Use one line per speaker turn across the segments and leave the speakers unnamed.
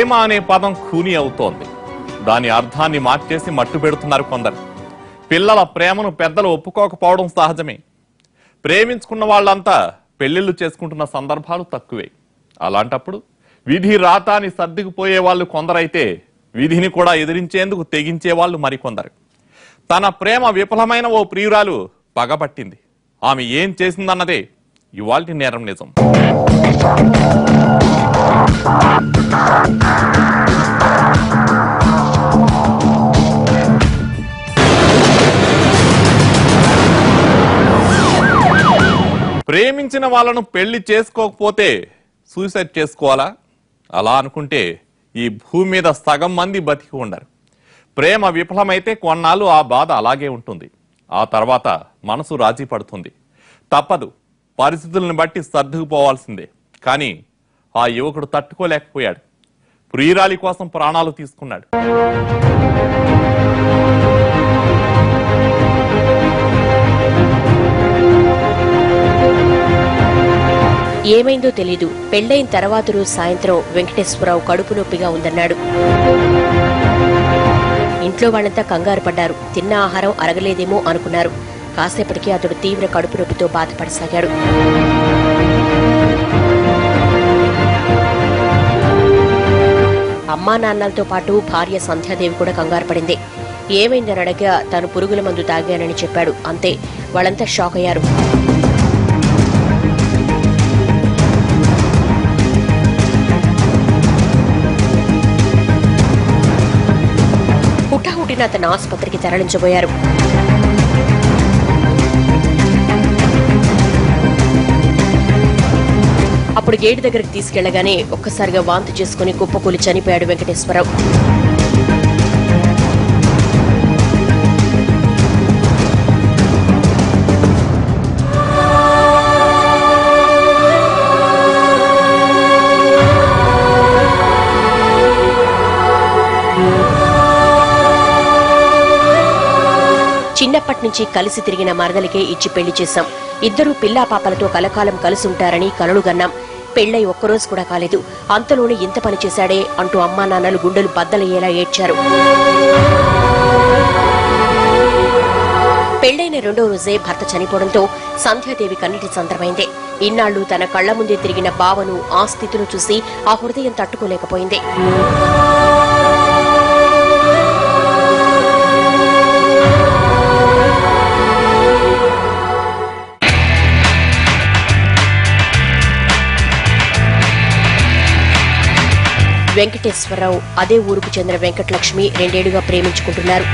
ప్రేమ అనే పదం ఖూనీ అవుతోంది. దాని అర్థాన్ని మార్చేసి మట్టు పెడుతున్నారు కొందరు. పిల్లల ప్రేమను పెద్దలు ఒప్పుకోకపోవడం సహజమే. ప్రేమించుకున్న వాళ్ళంతా పెళ్లిళ్లు చేసుకుంటున్న సందర్భాలు తక్కువే. అలాంటప్పుడు విధి రాతాని సర్దుకుపోయే వాళ్ళు కొందరైతే విధిని కూడా ఎదిరించేందుకు తెగించే వాళ్ళు మరికొందరు. తన ప్రేమ విఫలమైన ఓ ప్రియురాలు పగబట్టింది. ఆమె ఏం చేసిందన్నదే ఇవాల్టి నేరం నిజం. ప్రేమించిన వాళ్ళను పెళ్లి చేసుకోకపోతే సూసైడ్ చేసుకోవాలా? అలా అనుకుంటే ఈ భూమి మీద సగం మంది బతికి ఉండరు. ప్రేమ విఫలమైతే కొన్నాళ్ళు ఆ బాధ అలాగే ఉంటుంది. ఆ తర్వాత మనసు రాజీ పడుతుంది. తప్పదు, పరిస్థితులను బట్టి సర్దుకుపోవాల్సిందే. కానీ ఆ యువకుడు తట్టుకోలేకపోయాడు. ప్రియురాలి కోసం ప్రాణాలు తీసుకున్నాడు.
ఏమైందో తెలీదు. పెళ్లైన తర్వాత రోజు సాయంత్రం వెంకటేశ్వరరావు కడుపు నొప్పిగా ఉందన్నాడు. ఇంట్లో వాళ్ళంతా కంగారు పడ్డారు. తిన్న ఆహారం అరగలేదేమో అనుకున్నారు. కాసేపటికి అతడు తీవ్ర కడుపు నొప్పితో బాధపడసాగాడు. అమ్మా నాన్నలతో పాటు భార్య సంధ్యాదేవి కూడా కంగారు పడింది. ఏమైందని అడగా తాను పురుగుల మందు తాగానని చెప్పాడు. అంతే, వాళ్ళంతా షాక్ అయ్యారు. హుటాహుటిన అతను ఆసుపత్రికి తరలించబోయారు. అప్పుడు గేటు దగ్గరికి తీసుకెళ్లగానే ఒక్కసారిగా వాంతి చేసుకుని కుప్పకూలి చనిపోయాడు వెంకటేశ్వరరావు. చిన్నప్పటి నుంచి కలిసి తిరిగిన మరదలికే ఇచ్చి పెళ్లి చేశాం. ఇద్దరూ పిల్లా పాపలతో కలకాలం కలిసి ఉంటారని కలలుగన్నాం. పెళ్లై ఒక్కరోజు కూడా కాలేదు. అంతలోనే ఇంత పని చేశాడే అంటూ అమ్మా నాన్నలు గుండెలు బద్దలయ్యేలా ఏడ్చారు. పెళ్లైన రెండో రోజే భర్త చనిపోవడంతో సంధ్యాదేవి కన్నిటి సందర్భమైంది. ఇన్నాళ్లు తన కళ్ల ముందే తిరిగిన బావను ఆ స్థితిలో చూసి ఆ హృదయం తట్టుకోలేకపోయింది. వెంకటేశ్వరరావు అదే ఊరుకు చెందిన వెంకటలక్ష్మి 2 ఏళ్లుగా ప్రేమించుకుంటున్నారు.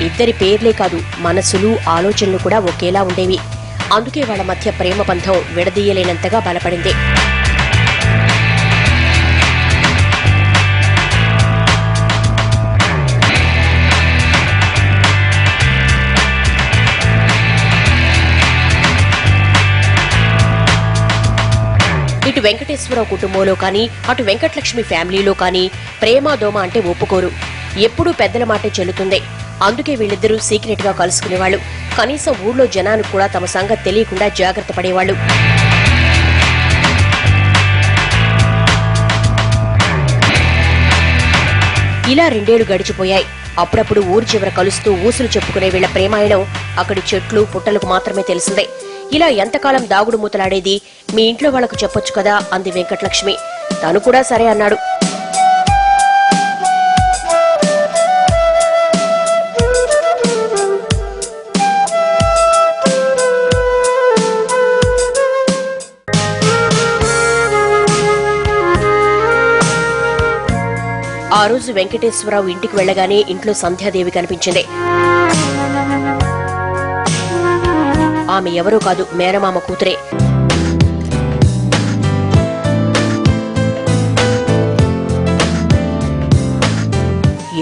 ఇద్దరి పేర్లే కాదు, మనసులు ఆలోచనలు కూడా ఒకేలా ఉండేవి. అందుకే వాళ్ల మధ్య ప్రేమ బంధం విడదీయలేనంతగా బలపడింది. ఇటు వెంకటేశ్వరరావు కుటుంబంలో కానీ అటు వెంకటలక్ష్మి ఫ్యామిలీలో కానీ ప్రేమ దోమ అంటే ఒప్పుకోరు. ఎప్పుడూ పెద్దల మాటే చెల్లుతుంది. అందుకే వీళ్ళిద్దరూ సీక్రెట్ గా కలుసుకునేవాళ్లు. కనీసం ఊళ్ళో జనానికి కూడా తమ సంగతి తెలియకుండా జాగ్రత్త పడేవాళ్లు. ఇలా 2 ఏళ్లు గడిచిపోయాయి. అప్పుడప్పుడు ఊరి చివర కలుస్తూ ఊసులు చెప్పుకునే వీళ్ల ప్రేమాయణం అక్కడి చెట్లు పుట్టలకు మాత్రమే తెలిసిందే. ఇలా ఎంతకాలం దాగుడు మూతలాడేది? మీ ఇంట్లో వాళ్లకు చెప్పొచ్చు కదా అంది వెంకటలక్ష్మి. తను కూడా సరే అన్నాడు. ఆ రోజు వెంకటేశ్వరరావు ఇంటికి వెళ్లగానే ఇంట్లో సంధ్యాదేవి కనిపించింది. ఆమె ఎవరో కాదు, మేనమామ కూతురే.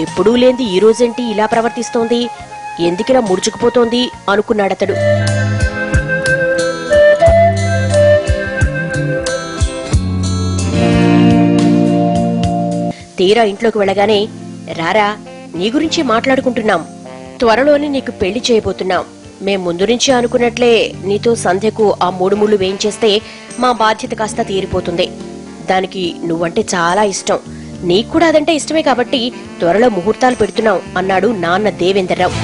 ఎప్పుడూ లేంది ఈ రోజేంటి ఇలా ప్రవర్తిస్తోంది, ఎందుకిలా ముడుచుకుపోతోంది అనుకున్నాడతడు. తీరా ఇంట్లోకి వెళ్ళగానే, రారా, నీ గురించి మాట్లాడుకుంటున్నాం. త్వరలోనే నీకు పెళ్లి చేయబోతున్నాం. మేం ముందు నుంచి అనుకున్నట్లే నీతో సంధ్యకు ఆ 3 ముళ్ళు వేయించేస్తే మా బాధ్యత కాస్త తీరిపోతుంది. దానికి నువ్వంటే చాలా ఇష్టం. నీకు కూడా అదంటే ఇష్టమే కాబట్టి త్వరలో ముహూర్తాలు పెడుతున్నావు అన్నాడు నాన్న దేవేంద్రరావు.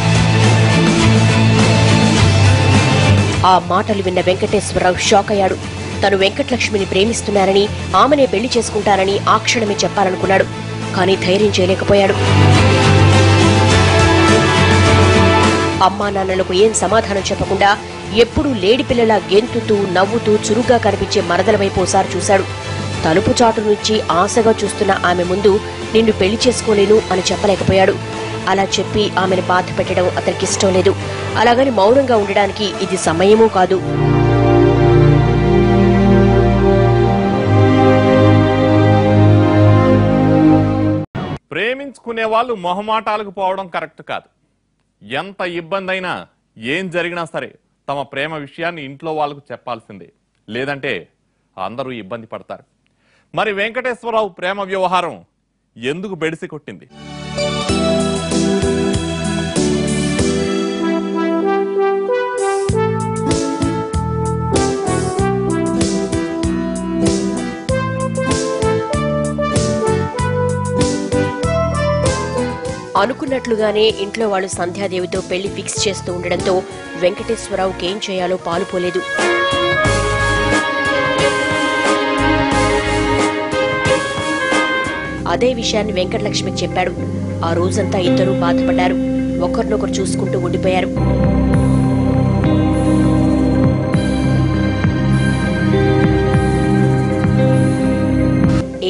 ఆ మాటలు విన్న వెంకటేశ్వరరావు షాక్ అయ్యాడు. తను వెంకటలక్ష్మిని ప్రేమిస్తున్నానని, ఆమెనే పెళ్లి చేసుకుంటానని ఆ క్షణమే చెప్పాలనుకున్నాడు. కానీ ధైర్యం చేయలేకపోయాడు. అమ్మా నాన్నలకు ఏం సమాధానం చెప్పకుండా ఎప్పుడూ లేడిపిల్లలా గెంతుతూ నవ్వుతూ చురుగ్గా కనిపించే మరదల వైపు ఓసారి చూశాడు. తలుపు చాటు నుంచి ఆశగా చూస్తున్న ఆమె ముందు నిన్ను పెళ్లి చేసుకోలేను అని చెప్పలేకపోయాడు. అలా చెప్పి ఆమెను బాధ పెట్టడం అతనికిష్టం లేదు. అలాగని మౌనంగా ఉండడానికి ఇది సమయమూ కాదు.
ప్రేమించుకునే వాళ్ళు మొహమాటాలకు పోవడం కరెక్ట్ కాదు. ఎంత ఇబ్బంది అయినా ఏం జరిగినా సరే తమ ప్రేమ విషయాన్ని ఇంట్లో వాళ్ళకు చెప్పాల్సిందే, లేదంటే అందరూ ఇబ్బంది పడతారు. మరి వెంకటేశ్వరరావు ప్రేమ వ్యవహారం ఎందుకు బెడిసి కొట్టింది?
అనుకున్నట్లుగానే ఇంట్లో వాళ్ళు సంధ్యాదేవితో పెళ్లి ఫిక్స్ చేస్తూ ఉండడంతో వెంకటేశ్వరరావుకేం చేయాలో పాలుపోలేదు. అదే విషయాన్ని వెంకటలక్ష్మికి చెప్పాడు. ఆ రోజంతా ఇద్దరూ బాధపడ్డారు. ఒకరినొకరు చూసుకుంటూ ఉండిపోయారు.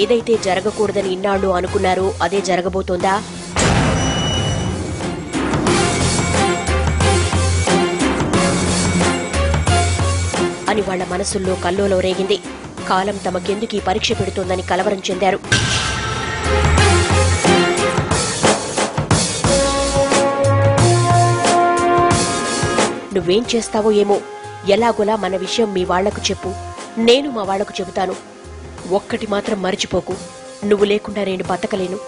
ఏదైతే జరగకూడదని ఇన్నాళ్ళు అనుకున్నారో అదే జరగబోతోందా? అని వాళ్ల మనసుల్లో కల్లోలం రేగింది. కాలం తమకెందుకీ పరీక్ష పెడుతోందని కలవరం చెందారు. నువ్వేం చేస్తావో ఏమో, ఎలాగోలా మన విషయం మీ వాళ్లకు చెప్పు, నేను మా వాళ్లకు చెబుతాను. ఒక్కటి మాత్రం మరిచిపోకు, నువ్వు లేకుండా నేను బతకలేను,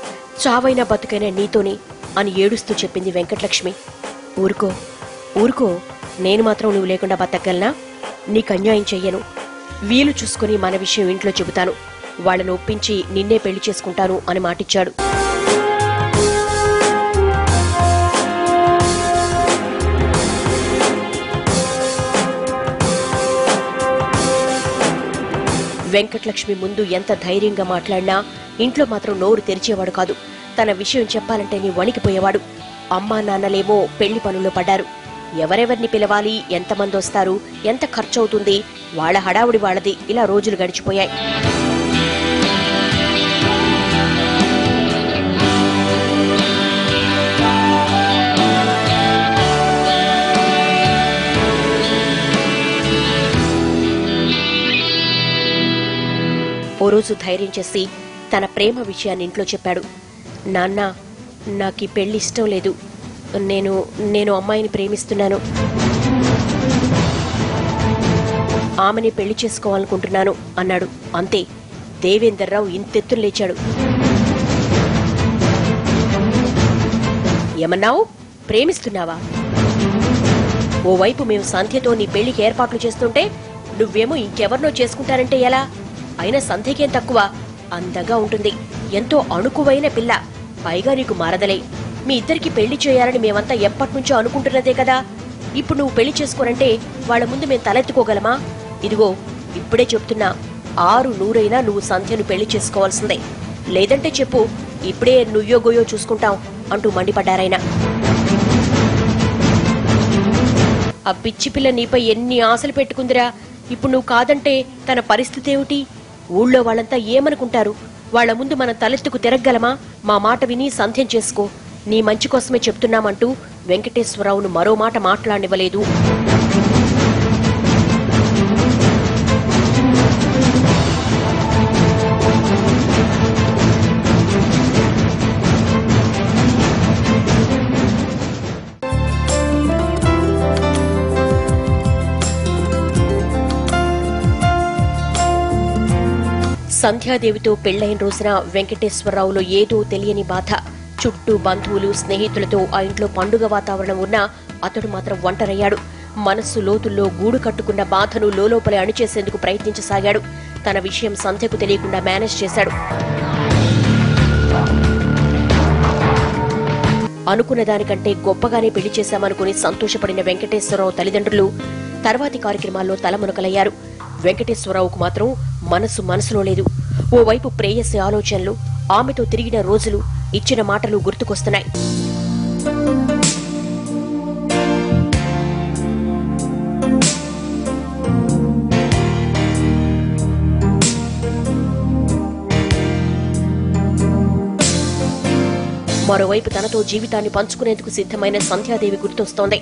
చావైనా బతుకైనా నీతోనే అని ఏడుస్తూ చెప్పింది వెంకటలక్ష్మి. ఊరుకో ఊరుకో, నేను మాత్రం నువ్వు లేకుండా బతకగలనా? నీకు అన్యాయం చెయ్యను. వీలు చూసుకుని మన విషయం ఇంట్లో చెబుతాను, వాళ్లను ఒప్పించి నిన్నే పెళ్లి చేసుకుంటాను అని మాటిచ్చాడు. వెంకటలక్ష్మి ముందు ఎంత ధైర్యంగా మాట్లాడినా ఇంట్లో మాత్రం నోరు తెరిచేవాడు కాదు. తన విషయం చెప్పాలంటేనే వణికిపోయేవాడు. అమ్మా నాన్నలేమో పెళ్లి పనుల్లో పడ్డారు. ఎవరెవర్ని పిలవాలి, ఎంతమంది వస్తారు, ఎంత ఖర్చు అవుతుంది, వాళ్ల హడావుడి వాళ్లది. ఇలా రోజులు గడిచిపోయాయి. ఓ రోజు ధైర్యం చేసి తన ప్రేమ విషయాన్ని ఇంట్లో చెప్పాడు. నాన్న, నాకీ పెళ్లి ఇష్టం లేదు. నేను అమ్మాయిని ప్రేమిస్తున్నాను. ఆమెని పెళ్లి చేసుకోవాలనుకుంటున్నాను అన్నాడు. అంతే, దేవేంద్రరావు ఇంతెత్తున లేచాడు. ఏమన్నావు? ప్రేమిస్తున్నావా? ఓవైపు మేము సంధ్యతో నీ పెళ్లికి ఏర్పాట్లు చేస్తుంటే నువ్వేమో ఇంకెవరినో చేసుకుంటానంటే ఎలా? అయినా సంధ్యకేం తక్కువ, అందంగా ఉంటుంది, ఎంతో అణుకువైన పిల్ల, పైగా నీకు మరదలే. మీ ఇద్దరికి పెళ్లి చేయాలని మేమంతా ఎప్పటినుంచో అనుకుంటున్నదే కదా. ఇప్పుడు నువ్వు పెళ్లి చేసుకోనంటే వాళ్ల ముందు మేము తలెత్తుకోగలమా? ఇదిగో ఇప్పుడే చెప్తున్నా, 600 నువ్వు సంధ్యను పెళ్లి చేసుకోవాల్సిందే. లేదంటే చెప్పు, ఇప్పుడే నుయ్యో గోయో చూసుకుంటాం అంటూ మండిపడ్డారాయన. ఆ పిచ్చి పిల్ల నీపై ఎన్ని ఆశలు పెట్టుకుందిరా. ఇప్పుడు నువ్వు కాదంటే తన పరిస్థితి ఏమిటి? ఊళ్ళో వాళ్ళంతా ఏమనుకుంటారు? వాళ్ల ముందు మనం తలెత్తుకు తిరగగలమా? మా మాట విని సంధ్యం చేసుకో, నీ మంచి కోసమే చెప్తున్నామంటూ వెంకటేశ్వరరావును మరో మాట మాట్లాడనివ్వలేదు. సంధ్యాదేవితో పెళ్లైన రోజున వెంకటేశ్వరరావులో ఏదో తెలియని బాధ. చుట్టూ బంధువులు, స్నేహితులతో ఆ ఇంట్లో పండుగ వాతావరణం ఉన్నా అతడు మాత్రం ఒంటరయ్యాడు. మనస్సు లోతుల్లో గూడు కట్టుకున్న బాధను లోలోపలే అణిచేసేందుకు ప్రయత్నించసాగాడు. తన విషయం సంధ్యకు తెలియకుండా మేనేజ్ చేశాడు. అనుకున్న దానికంటే గొప్పగానే పెళ్లి చేశామనుకుని సంతోషపడిన వెంకటేశ్వరరావు తల్లిదండ్రులు తర్వాతి కార్యక్రమాల్లో తలమునకలయ్యారు. వెంకటేశ్వరరావుకు మాత్రం మనసులో లేదు. ఓవైపు ప్రేయసి ఆలోచనలు, ఆమెతో తిరిగిన రోజులు, ఇచ్చిన మాటలు గుర్తుకొస్తున్నాయి. మరోవైపు తనతో జీవితాన్ని పంచుకునేందుకు సిద్ధమైన సంధ్యాదేవి గుర్తొస్తోంది.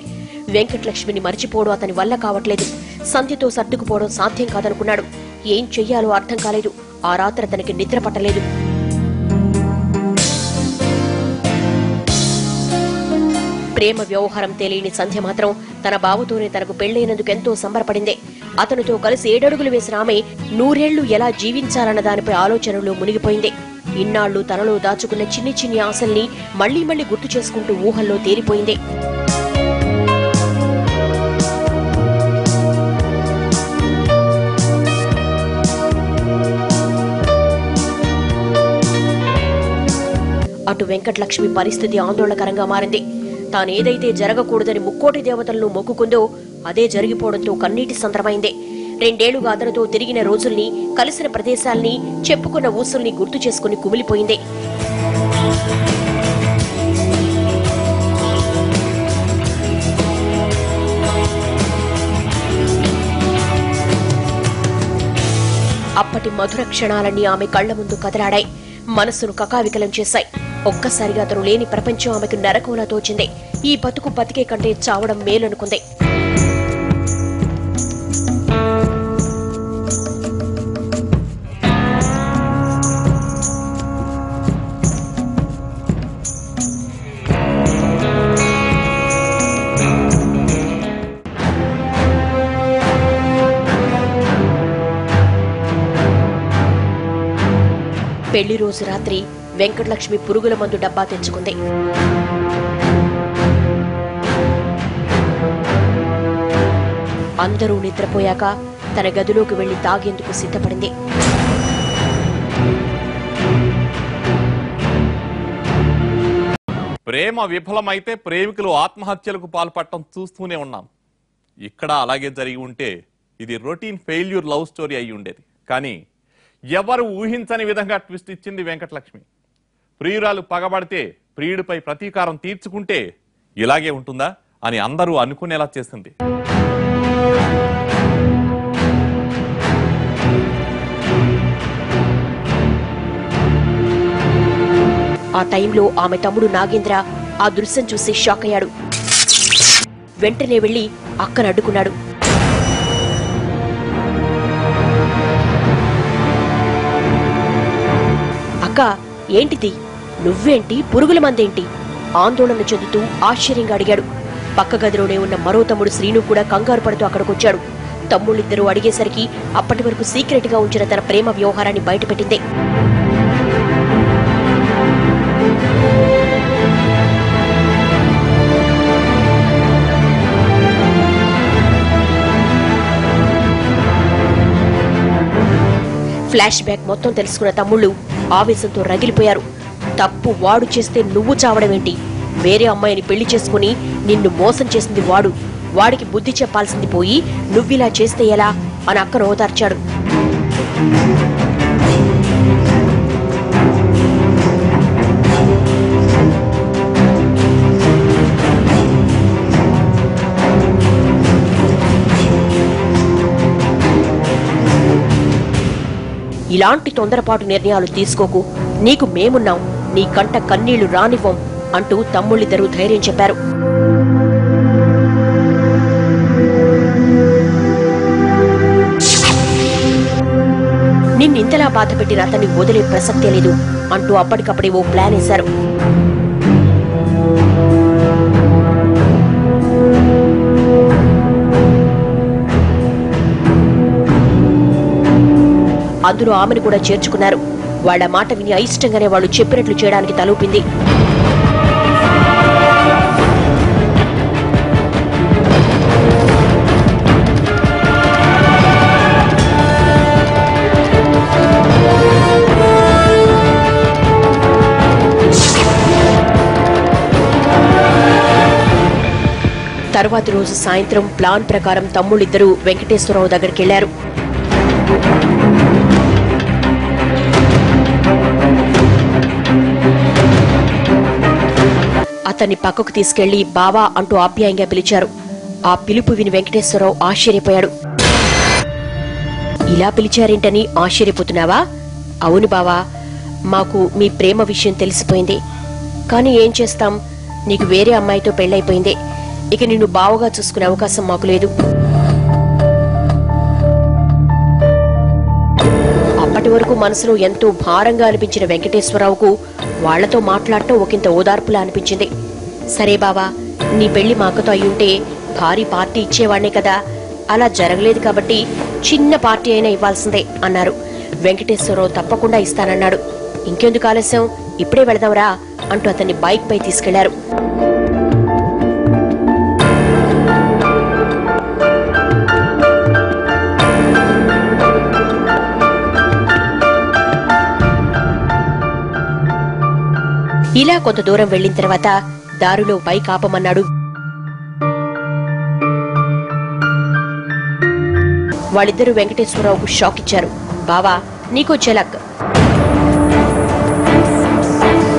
వెంకటలక్ష్మిని మర్చిపోవడం అతని వల్ల కావట్లేదు. సంధ్యతో సర్దుకుపోవడం సాధ్యం కాదనుకున్నాడు. ఏం చెయ్యాలో అర్థం కాలేదు. ఆ రాత్రి అతనికి నిద్ర పట్టలేదు. ప్రేమ వ్యవహారం తెలియని సంధ్య మాత్రం తన బావతోనే తనకు పెళ్లైనందుకు ఎంతో సంబరపడింది. అతనితో కలిసి 7 అడుగులు వేసిన ఆమె 100 ఏళ్లు ఎలా జీవించాలన్న దానిపై ఆలోచనలో మునిగిపోయింది. ఇన్నాళ్లు తనలో దాచుకున్న చిన్ని ఆశల్ని మళ్లీ గుర్తు చేసుకుంటూ ఊహల్లో తేలిపోయింది. అటు వెంకటలక్ష్మి పరిస్థితి ఆందోళనకరంగా మారింది. తానేదైతే జరగకూడదని ముక్కోటి దేవతలను మొక్కుకుందో అదే జరిగిపోవడంతో కన్నీటి సంద్రమైంది. 2 ఏళ్లుగా అతనితో తిరిగిన రోజుల్ని, కలిసిన ప్రదేశాల్ని, చెప్పుకున్న ఊసుల్ని గుర్తు చేసుకుని కుమిలిపోయింది. అప్పటి మధుర క్షణాలన్నీ ఆమె కళ్ల ముందు కదలాడాయి. మనస్సును కకావికలం చేశాయి. ఒక్కసారిగా అతను లేని ప్రపంచం ఆమెకు నరకంలా తోచింది. ఈ బతుకు బతికే కంటే చావడం మేలనుకుంది. పెళ్లి రోజు రాత్రి వెంకటలక్ష్మి పురుగుల మందు డబ్బా తెచ్చుకుంది. అందరూ నిద్రపోయాక తన గదిలోకి వెళ్లి తాగేందుకు సిద్ధపడింది.
ప్రేమ విఫలమైతే ప్రేమికులు ఆత్మహత్యలకు పాల్పడటం చూస్తూనే ఉన్నాం. ఇక్కడ అలాగే జరిగి ఉంటే ఇది రొటీన్ ఫెయిల్యూర్ లవ్ స్టోరీ అయి ఉండేది. కానీ ఎవరు ఊహించని విధంగా ట్విస్ట్ ఇచ్చింది వెంకటలక్ష్మి. ప్రియురాలు పగబడితే ప్రియుడిపై ప్రతీకారం తీర్చుకుంటే ఇలాగే ఉంటుందా అని అందరూ అనుకునేలా చేసింది.
ఆ టైంలో ఆమె తమ్ముడు నాగేంద్ర ఆ దృశ్యం చూసి షాక్ అయ్యాడు. వెంటనే వెళ్లి అక్కను అడ్డుకున్నాడు. అక్క, ఏంటిది? నువ్వేంటి? పురుగుల మందేంటి? ఆందోళన చెందుతూ ఆశ్చర్యంగా అడిగాడు. పక్క గదిలోనే ఉన్న మరో తమ్ముడు శ్రీను కూడా కంగారు పడుతూ అక్కడికొచ్చాడు. తమ్ముళ్ళిద్దరూ అడిగేసరికి అప్పటి వరకు సీక్రెట్ గా ఉంచిన తన ప్రేమ వ్యవహారాన్ని బయటపెట్టింది. ఫ్లాష్ బ్యాక్ మొత్తం తెలుసుకున్న తమ్ముళ్ళు ఆవేశంతో రగిలిపోయారు. తప్పు వాడు చేస్తే నువ్వు చావడమేంటి? వేరే అమ్మాయిని పెళ్లి చేసుకుని నిన్ను మోసం చేసింది వాడు. వాడికి బుద్ధి చెప్పాల్సింది పోయి నువ్విలా చేస్తే ఎలా అని అక్కను ఓదార్చాడు. ఇలాంటి తొందరపాటు నిర్ణయాలు తీసుకోకు, నీకు మేమున్నాం, నీ కంట కన్నీళ్లు రానివ్వం అంటూ తమ్ముళ్ళిద్దరూ ధైర్యం చెప్పారు. నిన్నింతలా బాధపెట్టిన అతన్ని వదిలే ప్రసక్తే లేదు అంటూ అప్పటికప్పుడే ఓ ప్లాన్ వేశారు. అందులో ఆమెను కూడా చేర్చుకున్నారు. వాళ్ల మాట విని అయిష్టంగానే వాళ్ళు చెప్పినట్లు చేయడానికి తలూపింది. తరువాతి రోజు సాయంత్రం ప్లాన్ ప్రకారం తమ్ముళ్ళిద్దరూ వెంకటేశ్వరరావు దగ్గరికెళ్లారు. అతన్ని పక్కకు తీసుకెళ్లి బావా అంటూ ఆప్యాయంగా పిలిచారు. ఆ పిలుపు విని వెంకటేశ్వరరావు ఆశ్చర్యపోయాడు. ఇలా పిలిచారేంటని ఆశ్చర్యపోతున్నావా? అవును బావా, మాకు మీ ప్రేమ విషయం తెలిసిపోయింది. కానీ ఏం చేస్తాం, నీకు వేరే అమ్మాయితో పెళ్లైపోయింది. ఇక నిన్ను బావగా చూసుకునే అవకాశం మాకు లేదు. అప్పటి వరకు మనసులో ఎంతో భారంగా అనిపించిన వెంకటేశ్వరరావుకు వాళ్లతో మాట్లాడటం ఒకంత ఓదార్పులా అనిపించింది. సరే బావా, నీ పెళ్లి మా అక్కతో అయ్యుంటే భారీ పార్టీ ఇచ్చేవాళ్నే కదా. అలా జరగలేదు కాబట్టి చిన్న పార్టీ అయినా ఇవ్వాల్సిందే అన్నారు. వెంకటేశ్వరరావు తప్పకుండా ఇస్తానన్నాడు. ఇంకెందుకు ఆలస్యం, ఇప్పుడే వెళదాంరా అంటూ అతన్ని బైక్ పై తీసుకెళ్లారు. ఇలా కొంత దూరం వెళ్లిన తర్వాత దారిలో బైక్ ఆపమన్నాడు. వాళ్ళిద్దరూ వెంకటేశ్వరరావుకు షాక్ ఇచ్చారు. బావా, నీకో చెలక్.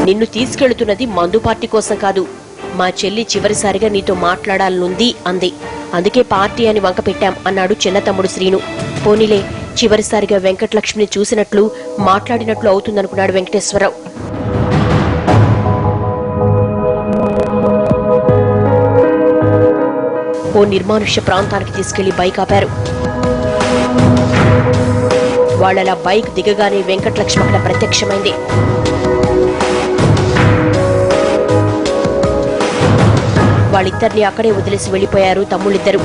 నిన్ను తీసుకెళ్తున్నది మందు పార్టీ కోసం కాదు, మా చెల్లి చివరిసారిగా నీతో మాట్లాడాలనుంది అంది. అందుకే పార్టీ అని వంక పెట్టాం అన్నాడు చిన్న తమ్ముడు శ్రీను. పోనీలే, చివరిసారిగా వెంకటలక్ష్మిని చూసినట్లు మాట్లాడినట్లు అవుతుందనుకున్నాడు వెంకటేశ్వరరావు. ఓ నిర్మానుష్య ప్రాంతానికి తీసుకెళ్లి బైక్ ఆపారు. వాళ్ళలా బైక్ దిగగానే వెంకటలక్ష్మి అక్కడ ప్రత్యక్షమైంది. వాళ్ళిద్దరిని అక్కడే వదిలేసి వెళ్లిపోయారు తమ్ముళ్ళిద్దరూ.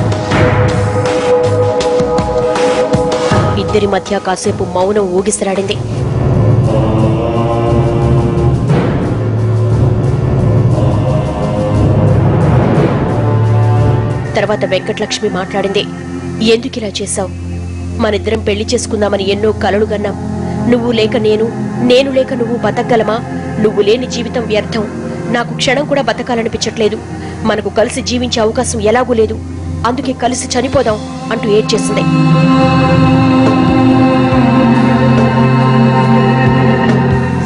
ఇద్దరి మధ్య కాసేపు మౌనం ఊగిసలాడింది. తర్వాత వెంకటలక్ష్మి మాట్లాడింది. ఎందుకిలా చేశావు? మనిద్దరం పెళ్లి చేసుకుందామని ఎన్నో కలలు గన్నాం. నువ్వు లేక నేను, నేను లేక నువ్వు బతకగలమా? నువ్వు లేని జీవితం వ్యర్థం. నాకు క్షణం కూడా బతకాలనిపించట్లేదు. మనకు కలిసి జీవించే అవకాశం ఎలాగూ లేదు. అందుకే కలిసి చనిపోదాం అంటూ ఏడ్చేసింది.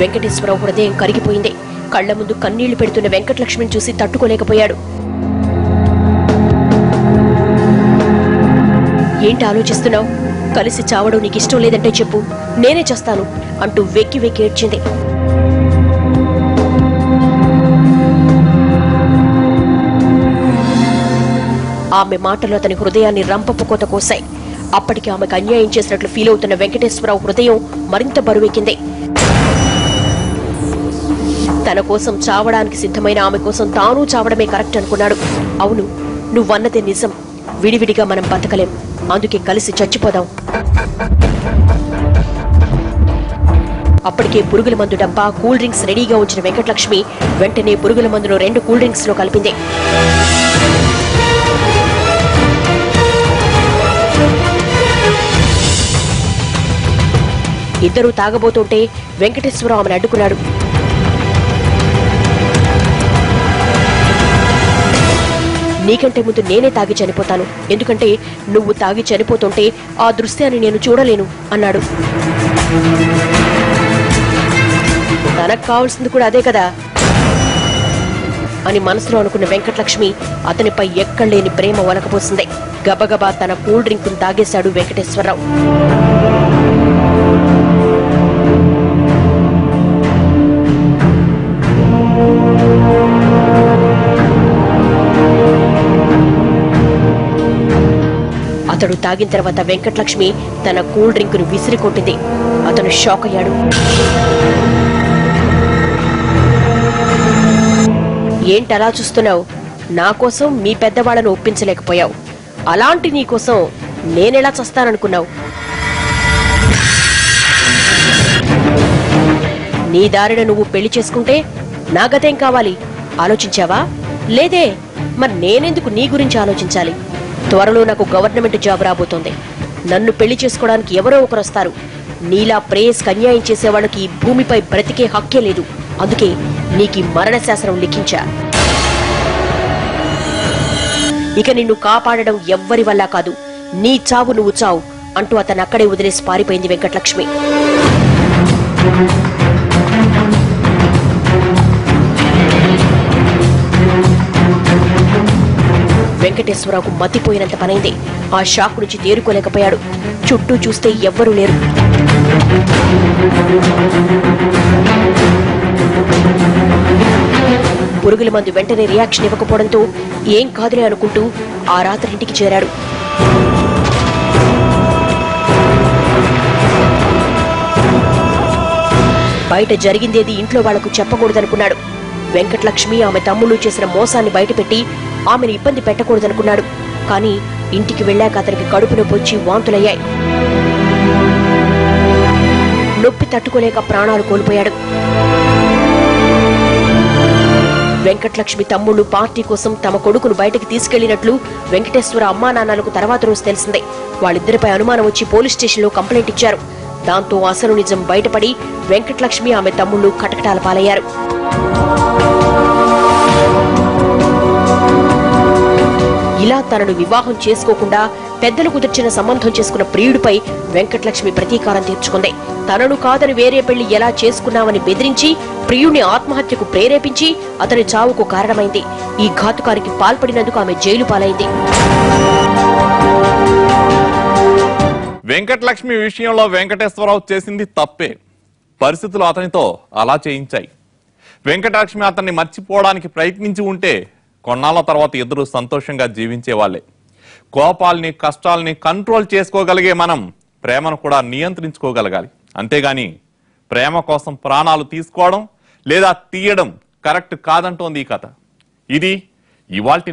వెంకటేశ్వరరావు హృదయం కరిగిపోయింది. కళ్ల ముందు కన్నీళ్లు పెడుతున్న వెంకటలక్ష్మిని చూసి తట్టుకోలేకపోయాడు. ఏంటి ఆలోచిస్తున్నావు? కలిసి చావడం నీకిష్టం లేదంటే చెప్పు, నేనే చేస్తాను అంటూ వెక్కి వెక్కి ఏడ్చింది. ఆమె మాటలు అతని హృదయాన్ని రంపపు కోసాయి. అప్పటికి ఆమెకు అన్యాయం చేసినట్లు ఫీల్ అవుతున్న వెంకటేశ్వరరావు హృదయం మరింత బరువెక్కింది. తన కోసం చావడానికి సిద్ధమైన ఆమె కోసం తాను చావడమే కరెక్ట్ అనుకున్నాడు. అవును, నువ్వన్నదే నిజం. విడివిడిగా మనం బతకలేం. అందుకే కలిసి చచ్చిపోదాం. అప్పటికే పురుగుల మందు డబ్బా, కూల్ డ్రింక్స్ రెడీగా ఉంచిన వెంకటలక్ష్మి వెంటనే పురుగుల మందును 2 కూల్ డ్రింక్స్ లో కలిపింది. ఇద్దరూ తాగబోతుంటే వెంకటేశ్వరరావు ఆమెను అడ్డుకున్నాడు. నీకంటే ముందు నేనే తాగి చనిపోతాను. ఎందుకంటే నువ్వు తాగి చనిపోతుంటే ఆ దృశ్యాన్ని నేను చూడలేను అన్నాడు. తనకు కావాల్సింది కూడా అదే కదా అని మనసులో అనుకున్న వెంకటలక్ష్మి అతనిపై ఎక్కడలేని ప్రేమ వలకపోసింది. గబగబా తన కూల్ డ్రింక్ ను తాగేశాడు వెంకటేశ్వరరావు. అతడు తాగిన తర్వాత వెంకటలక్ష్మి తన కూల్ డ్రింక్ ను విసిరి కొట్టింది. అతను షాక్ అయ్యాడు. ఏంటలా చూస్తున్నావు? నా కోసం మీ పెద్దవాళ్లను ఒప్పించలేకపోయావు. అలాంటి నీకోసం నేనెలా చస్తాననుకున్నావు? నీ దారిన నువ్వు పెళ్లి చేసుకుంటే నా గతేం కావాలి ఆలోచించావా? లేదే. మరి నేనెందుకు నీ గురించి ఆలోచించాలి? త్వరలో నాకు గవర్నమెంట్ జాబ్ రాబోతోంది. నన్ను పెళ్లి చేసుకోవడానికి ఎవరో ఒకరు వస్తారు. నీలా ప్రేయస్కి అన్యాయం చేసేవాళ్ళకి ఈ భూమిపై బ్రతికే హక్కే లేదు. అందుకే నీకు మరణ శాసనం లిఖించా. ఇక నిన్ను కాపాడడం ఎవ్వరి వల్ల కాదు, నీ చావు నువ్వు చావు అంటూ అతను అక్కడే వదిలేసి పారిపోయింది వెంకటలక్ష్మి. వెంకటేశ్వరరావుకు మతిపోయినంత పనైంది. ఆ షాక్ నుంచి తేరుకోలేకపోయాడు. చుట్టూ చూస్తే ఎవ్వరూ లేరు. పురుగుల మందు వెంటనే రియాక్షన్ ఇవ్వకపోవడంతో ఏం కాదులే అనుకుంటూ ఆ రాత్రి ఇంటికి చేరాడు. బయట జరిగిందేది ఇంట్లో వాళ్లకు చెప్పకూడదనుకున్నాడు. వెంకటలక్ష్మి ఆమె తమ్ముళ్ళు చేసిన మోసాన్ని బయటపెట్టి ఆమెను ఇబ్బంది పెట్టకూడదనుకున్నాడు. కానీ ఇంటికి వెళ్లాక అతనికి కడుపు నొప్పి వచ్చి వాంతులయ్యాయి. నొప్పి తట్టుకోలేక ప్రాణాలు కోల్పోయాడు. వెంకటలక్ష్మి తమ్ముళ్లు పార్టీ కోసం తమ కొడుకును బయటకు తీసుకెళ్లినట్లు వెంకటేశ్వర అమ్మా నాన్నలకు తర్వాత రోజు తెలిసిందే. వాళ్ళిద్దరిపై అనుమానం వచ్చి పోలీస్ స్టేషన్లో కంప్లైంట్ ఇచ్చారు. దాంతో అసలు నిజం బయటపడి వెంకటలక్ష్మి ఆమె తమ్ముళ్లు కటకటాల పాలయ్యారు. ఇలా తనను వివాహం చేసుకోకుండా పెద్దలు కుదిర్చిన సంబంధం చేసుకున్న ప్రియుడిపై వెంకటలక్ష్మి ప్రతీకారం తీర్చుకుంది. తనను కాదని వేరే పెళ్లి ఎలా చేసుకున్నామని బెదిరించి ప్రియుడిని ఆత్మహత్యకు ప్రేరేపించి అతని చావుకు కారణమైంది. ఈ ఘాతుకారికి పాల్పడినందుకు ఆమె జైలు పాలైంది.
వెంకటలక్ష్మి విషయంలో వెంకటేశ్వరరావు చేసింది తప్పే. పరిస్థితులు అతనితో అలా చేయించాయి. వెంకటలక్ష్మి అతన్ని మర్చిపోవడానికి ప్రయత్నించి ఉంటే కొన్నాళ్ల తర్వాత ఇద్దరు సంతోషంగా జీవించేవాళ్లే. కోపాల్ని కష్టాల్ని కంట్రోల్ చేసుకోగలిగే మనం ప్రేమను కూడా నియంత్రించుకోగలగాలి. అంతేగాని ప్రేమ కోసం ప్రాణాలు తీసుకోవడం లేదా తీయడం కరెక్ట్ కాదంటోంది ఈ కథ. ఇది ఇవాల్టి